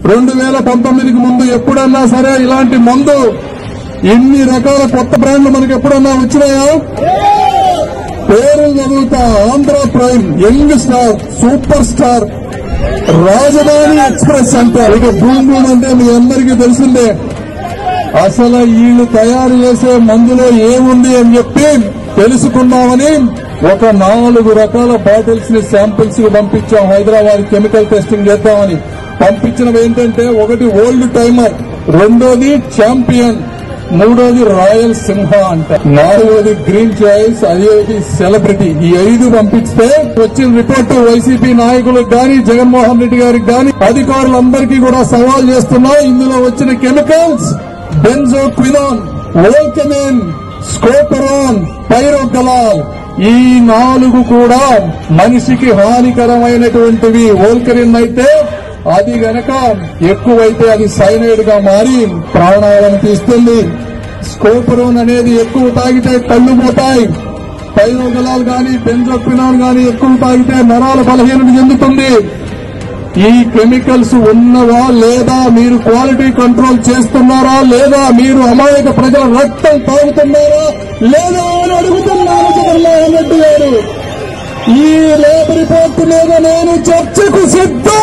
2019కి ముందు ఎప్పుడన్నా సరే ఇలాంటి మందు ఇన్ని రకాల కొత్త బ్రాండ్లు మనకి ఎప్పుడన్నా వచ్చినాయా? పేరు చదువుతా Andhra prime, young star, super star, రాజధాని ఎక్స్ప్రెస్ అంటారు. ఇక బూమ్ బూమ్ అంటే మీ అందరికీ తెలిసిందే. అసలు వీళ్లు తయారు చేసే మందులో ఏముంది అని చెప్పి తెలుసుకుందామని ఒక 4 రకాల బాటిల్స్ ని శాంపిల్స్ కి పంపించాం. హైదరాబాద్ కెమికల్ టెస్టింగ్ చేద్దామని పంపించినవి ఏంటంటే, ఒకటి ఓల్డ్ టైమర్, రెండోది ఛాంపియన్, మూడోది రాయల్ సింహ అంట, నాలుగోది గ్రీన్ చాయిస్, అదేది సెలబ్రిటీ. ఈ 5 పంపిస్తే వచ్చిన రిపోర్టు వైసీపీ నాయకులకు గాని, జగన్మోహన్ రెడ్డి గారికి గాని, అధికారులందరికీ కూడా సవాల్ చేస్తున్నా. ఇందులో వచ్చిన కెమికల్స్ బెంజోక్వినాన్, వోల్కెమిన్, స్కోపరాన్, పైరోగలాల్, ఈ 4 కూడా మనిషికి హానికరమైనటువంటివి. వోల్కెమిన్ అయితే అది గనక ఎక్కువైతే అది సైనైడ్ గా మారి ప్రాణాలను తీస్తుంది. స్కోపరోన్ అనేది ఎక్కువ తాగితే కళ్ళు పోతాయి. పైరోగలాల్ గాని, బెంజోక్వినాన్ గాని ఎక్కువ తాగితే నరాల బలహీనత చెందుతుంది. ఈ కెమికల్స్ ఉన్నవా లేదా, మీరు క్వాలిటీ కంట్రోల్ చేస్తున్నారా లేదా, మీరు అమాయక ప్రజల రక్తం తాగుతున్నారా లేదా అని అడుగుతున్నాను జగన్మోహన్ రెడ్డి గారు. ఈ ల్యాబ్ రిపోర్టు మీద నేను చర్చకు సిద్ధం.